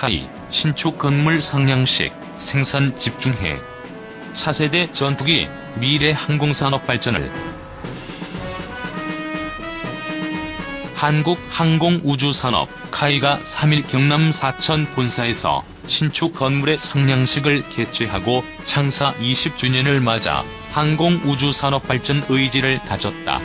카이, 신축 건물 상향식, 생산 집중해. 차세대 전투기, 미래 항공산업 발전을. 한국항공우주산업, 카이가 3일 경남 사천 본사에서 신축 건물의 상향식을 개최하고 창사 20주년을 맞아 항공우주산업 발전 의지를 다졌다.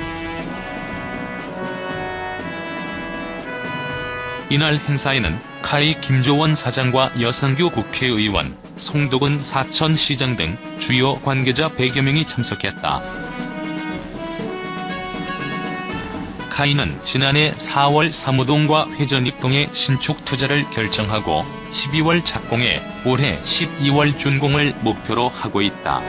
이날 행사에는 카이 김조원 사장과 여성규 국회의원, 송도근 사천시장 등 주요 관계자 100여 명이 참석했다. 카이는 지난해 4월 사무동과 회전익동의 신축 투자를 결정하고 12월 착공해 올해 12월 준공을 목표로 하고 있다.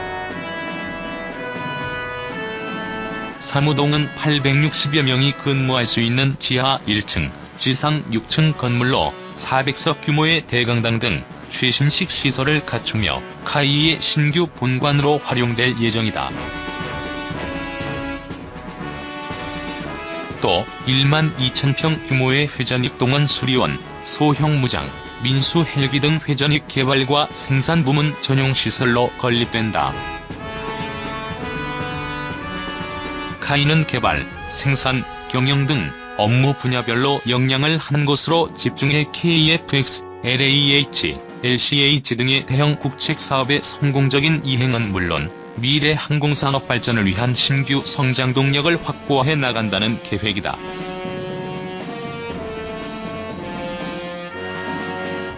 사무동은 860여 명이 근무할 수 있는 지하 1층, 지상 6층 건물로 400석 규모의 대강당 등 최신식 시설을 갖추며 카이의 신규 본관으로 활용될 예정이다. 또 1만 2천평 규모의 회전익동은 수리원, 소형 무장, 민수 헬기 등 회전익 개발과 생산 부문 전용 시설로 건립된다. 카이는 개발, 생산, 경영 등 업무 분야별로 역량을 한 곳으로 집중해 KFX, LAH, LCH 등의 대형 국책 사업의 성공적인 이행은 물론 미래 항공산업 발전을 위한 신규 성장 동력을 확보해 나간다는 계획이다.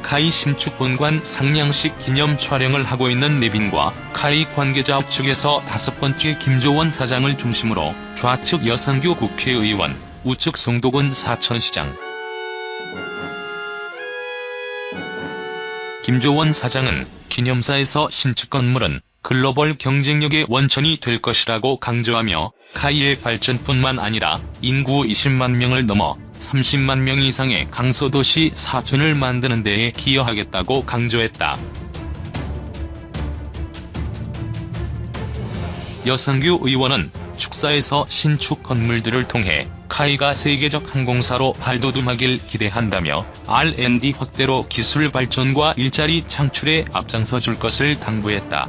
카이 신축 본관 상향식 기념 촬영을 하고 있는 내빈과 카이 관계자 측에서 5번째 김조원 사장을 중심으로 좌측 여성규 국회의원, 우측 송도근 사천시장. 김조원 사장은 기념사에서 신축 건물은 글로벌 경쟁력의 원천이 될 것이라고 강조하며 카이의 발전뿐만 아니라 인구 20만 명을 넘어 30만 명 이상의 강서도시 사천을 만드는 데에 기여하겠다고 강조했다. 여성규 의원은 축사에서 신축 건물들을 통해 카이가 세계적 항공사로 발돋움하길 기대한다며 R&D 확대로 기술 발전과 일자리 창출에 앞장서 줄 것을 당부했다.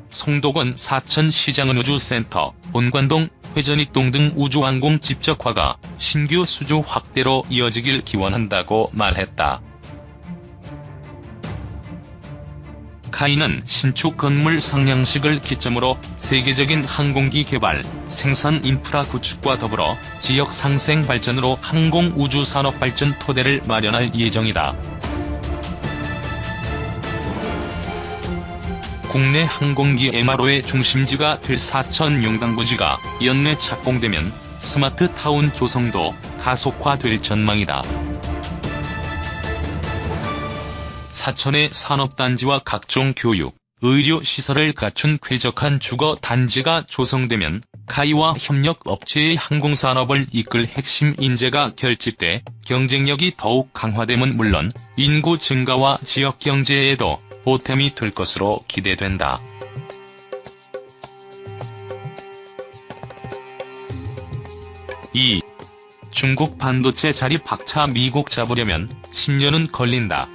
송도근 사천시장은 우주센터, 본관동, 회전익동 등 우주항공 집적화가 신규 수주 확대로 이어지길 기원한다고 말했다. 카이는 신축 건물 상향식을 기점으로 세계적인 항공기 개발, 생산 인프라 구축과 더불어 지역 상생 발전으로 항공 우주 산업 발전 토대를 마련할 예정이다. 국내 항공기 MRO의 중심지가 될 사천 용당부지가 연내 착공되면 스마트타운 조성도 가속화될 전망이다. 사천의 산업단지와 각종 교육, 의료 시설을 갖춘 쾌적한 주거단지가 조성되면 카이와 협력업체의 항공산업을 이끌 핵심 인재가 결집돼 경쟁력이 더욱 강화됨은 물론 인구 증가와 지역경제에도 보탬이 될 것으로 기대된다. 2. 중국 반도체 자리 박차 미국 잡으려면 10년은 걸린다.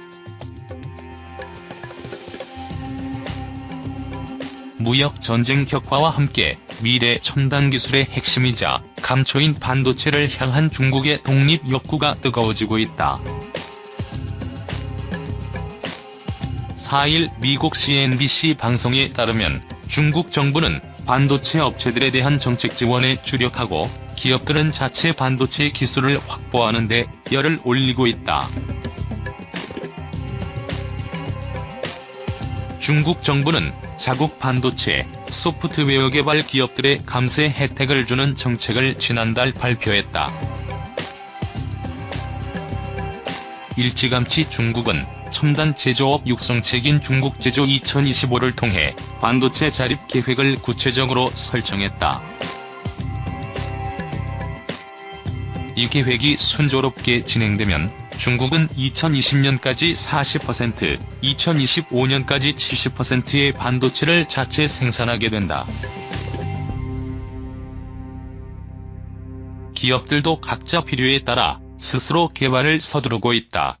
무역 전쟁 격화와 함께 미래 첨단 기술의 핵심이자 감초인 반도체를 향한 중국의 독립 욕구가 뜨거워지고 있다. 4일 미국 CNBC 방송에 따르면 중국 정부는 반도체 업체들에 대한 정책 지원에 주력하고 기업들은 자체 반도체 기술을 확보하는 데 열을 올리고 있다. 중국 정부는 자국 반도체, 소프트웨어 개발 기업들의 감세 혜택을 주는 정책을 지난달 발표했다. 일찌감치 중국은 첨단 제조업 육성책인 중국제조 2025를 통해 반도체 자립 계획을 구체적으로 설정했다. 이 계획이 순조롭게 진행되면 중국은 2020년까지 40%, 2025년까지 70%의 반도체를 자체 생산하게 된다. 기업들도 각자 필요에 따라 스스로 개발을 서두르고 있다.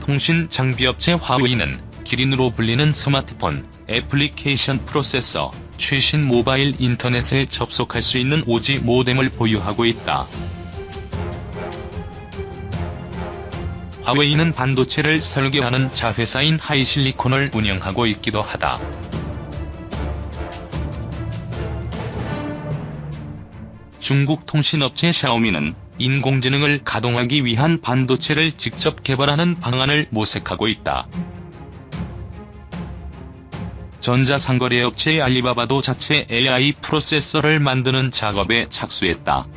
통신 장비업체 화웨이는 기린으로 불리는 스마트폰, 애플리케이션 프로세서, 최신 모바일 인터넷에 접속할 수 있는 5G 모뎀을 보유하고 있다. 화웨이는 반도체를 설계하는 자회사인 하이실리콘을 운영하고 있기도 하다. 중국 통신업체 샤오미는 인공지능을 가동하기 위한 반도체를 직접 개발하는 방안을 모색하고 있다. 전자상거래업체 알리바바도 자체 AI 프로세서를 만드는 작업에 착수했다.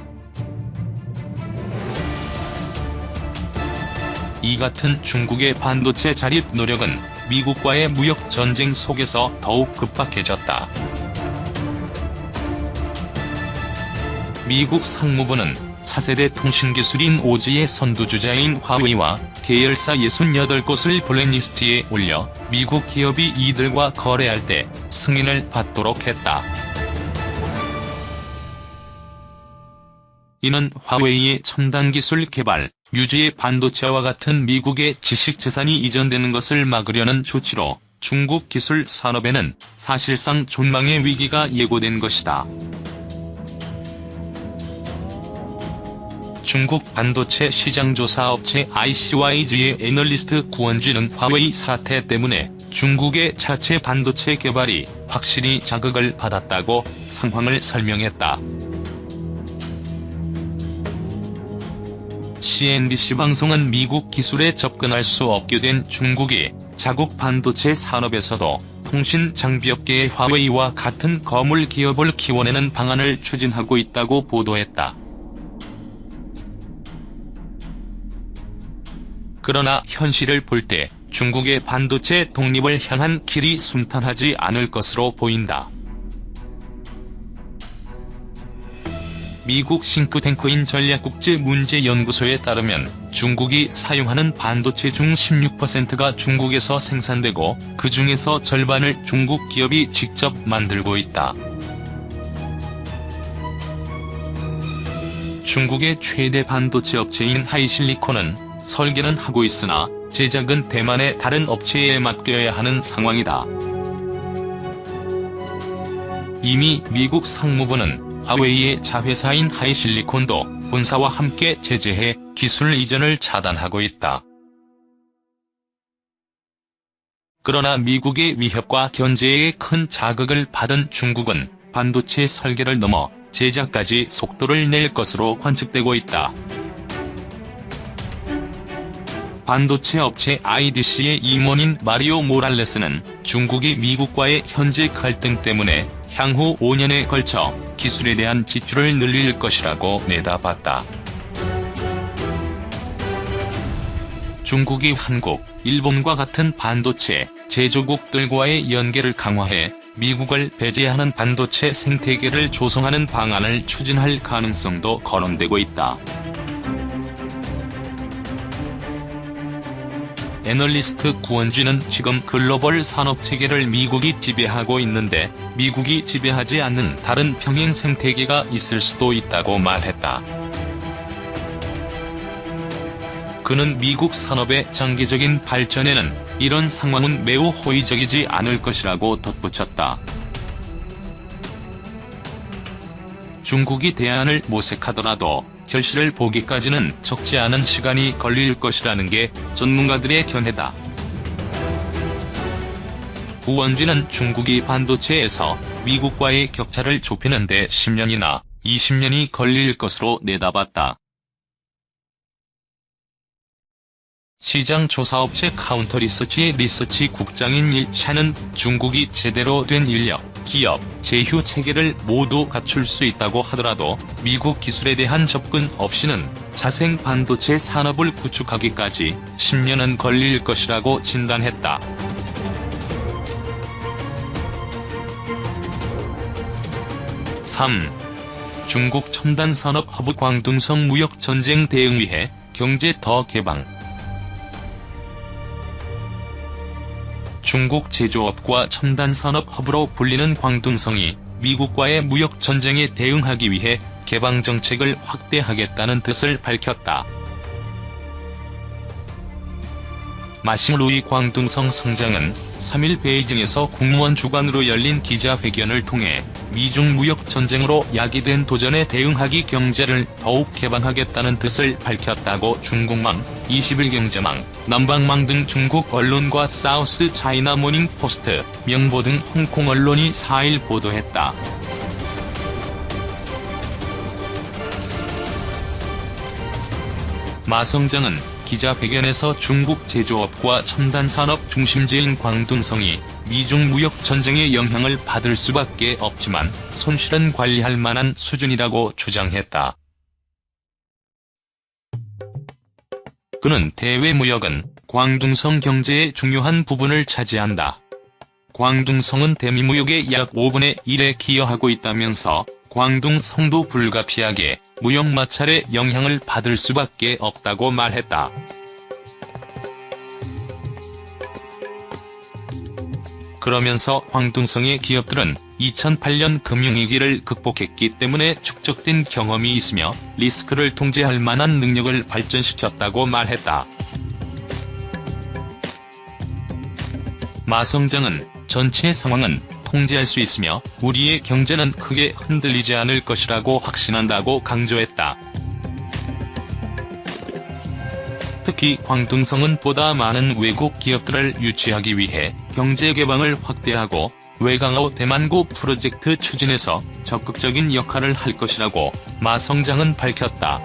이 같은 중국의 반도체 자립 노력은 미국과의 무역 전쟁 속에서 더욱 급박해졌다. 미국 상무부는 차세대 통신기술인 5G의 선두주자인 화웨이와 계열사 68곳을 블랙리스트에 올려 미국 기업이 이들과 거래할 때 승인을 받도록 했다. 이는 화웨이의 첨단기술 개발, 유지의 반도체와 같은 미국의 지식재산이 이전되는 것을 막으려는 조치로 중국 기술 산업에는 사실상 존망의 위기가 예고된 것이다. 중국 반도체 시장조사 업체 ICYG의 애널리스트 구원진은 화웨이 사태 때문에 중국의 자체 반도체 개발이 확실히 자극을 받았다고 상황을 설명했다. CNBC 방송은 미국 기술에 접근할 수 없게 된 중국이 자국 반도체 산업에서도 통신 장비업계의 화웨이와 같은 거물 기업을 키워내는 방안을 추진하고 있다고 보도했다. 그러나 현실을 볼 때 중국의 반도체 독립을 향한 길이 순탄하지 않을 것으로 보인다. 미국 싱크탱크인 전략국제문제연구소에 따르면 중국이 사용하는 반도체 중 16%가 중국에서 생산되고 그 중에서 절반을 중국 기업이 직접 만들고 있다. 중국의 최대 반도체 업체인 하이실리콘은 설계는 하고 있으나 제작은 대만의 다른 업체에 맡겨야 하는 상황이다. 이미 미국 상무부는 화웨이의 자회사인 하이실리콘도 본사와 함께 제재해 기술 이전을 차단하고 있다. 그러나 미국의 위협과 견제에 큰 자극을 받은 중국은 반도체 설계를 넘어 제작까지 속도를 낼 것으로 관측되고 있다. 반도체 업체 IDC의 임원인 마리오 모랄레스는 중국이 미국과의 현재 갈등 때문에 향후 5년에 걸쳐 기술에 대한 지출을 늘릴 것이라고 내다봤다. 중국이 한국, 일본과 같은 반도체 제조국들과의 연계를 강화해 미국을 배제하는 반도체 생태계를 조성하는 방안을 추진할 가능성도 거론되고 있다. 애널리스트 구원진은 지금 글로벌 산업체계를 미국이 지배하고 있는데 미국이 지배하지 않는 다른 평행 생태계가 있을 수도 있다고 말했다. 그는 미국 산업의 장기적인 발전에는 이런 상황은 매우 호의적이지 않을 것이라고 덧붙였다. 중국이 대안을 모색하더라도 결실을 보기까지는 적지 않은 시간이 걸릴 것이라는 게 전문가들의 견해다. 구원진은 중국이 반도체에서 미국과의 격차를 좁히는 데 10년이나 20년이 걸릴 것으로 내다봤다. 시장조사업체 카운터리서치의 리서치 국장인 일 샤는 중국이 제대로 된 인력, 기업, 제휴 체계를 모두 갖출 수 있다고 하더라도 미국 기술에 대한 접근 없이는 자생 반도체 산업을 구축하기까지 10년은 걸릴 것이라고 진단했다. 중국 첨단산업 허브 광둥성 무역전쟁 대응위해 경제 더 개방. 중국 제조업과 첨단산업 허브로 불리는 광둥성이 미국과의 무역전쟁에 대응하기 위해 개방정책을 확대하겠다는 뜻을 밝혔다. 마싱루이 광둥성 성장은 3일 베이징에서 국무원 주관으로 열린 기자회견을 통해 미중 무역전쟁으로 야기된 도전에 대응하기 경제를 더욱 개방하겠다는 뜻을 밝혔다고 중국망, 21경제망, 남방망 등 중국 언론과 사우스 차이나 모닝포스트, 명보 등 홍콩 언론이 4일 보도했다. 마 성장은 기자회견에서 중국 제조업과 첨단산업 중심지인 광둥성이 미중 무역전쟁의 영향을 받을 수밖에 없지만 손실은 관리할 만한 수준이라고 주장했다. 그는 대외 무역은 광둥성 경제의 중요한 부분을 차지한다. 광둥성은 대미 무역의 약 5분의 1에 기여하고 있다면서 광둥성도 불가피하게 무역 마찰의 영향을 받을 수밖에 없다고 말했다. 그러면서 광둥성의 기업들은 2008년 금융위기를 극복했기 때문에 축적된 경험이 있으며 리스크를 통제할 만한 능력을 발전시켰다고 말했다. 마 성장은 전체 상황은 통제할 수 있으며 우리의 경제는 크게 흔들리지 않을 것이라고 확신한다고 강조했다. 특히 광둥성은 보다 많은 외국 기업들을 유치하기 위해 경제 개방을 확대하고 외강호 대만고 프로젝트 추진에서 적극적인 역할을 할 것이라고 마 성장은 밝혔다.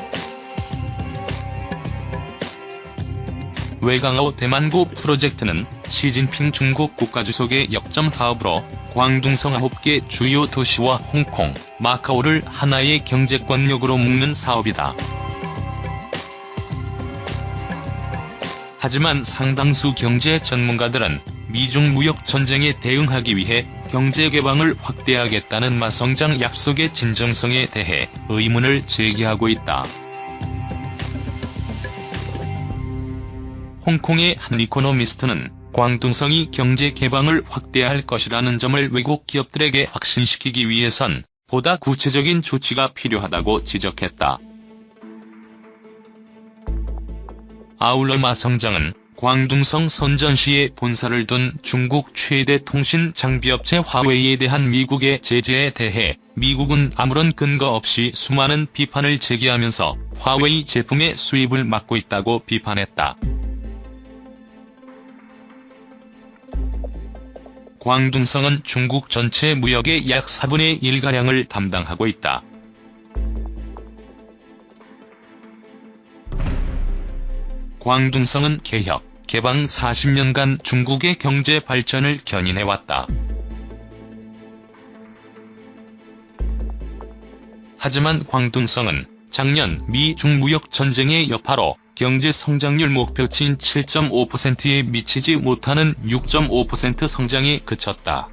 외강호 대만고 프로젝트는 시진핑 중국 국가주석의 역점 사업으로 광둥성 9개 주요 도시와 홍콩, 마카오를 하나의 경제권력으로 묶는 사업이다. 하지만 상당수 경제 전문가들은 미중 무역 전쟁에 대응하기 위해 경제 개방을 확대하겠다는 마 성장 약속의 진정성에 대해 의문을 제기하고 있다. 홍콩의 한 이코노미스트는 광둥성이 경제 개방을 확대할 것이라는 점을 외국 기업들에게 확신시키기 위해선 보다 구체적인 조치가 필요하다고 지적했다. 아울러 마 성장은 광둥성 선전시에 본사를 둔 중국 최대 통신 장비업체 화웨이에 대한 미국의 제재에 대해 미국은 아무런 근거 없이 수많은 비판을 제기하면서 화웨이 제품의 수입을 막고 있다고 비판했다. 광둥성은 중국 전체 무역의 약 4분의 1가량을 담당하고 있다. 광둥성은 개혁, 개방 40년간 중국의 경제 발전을 견인해왔다. 하지만 광둥성은 작년 미중 무역 전쟁의 여파로 경제 성장률 목표치인 7.5%에 미치지 못하는 6.5% 성장에 그쳤다.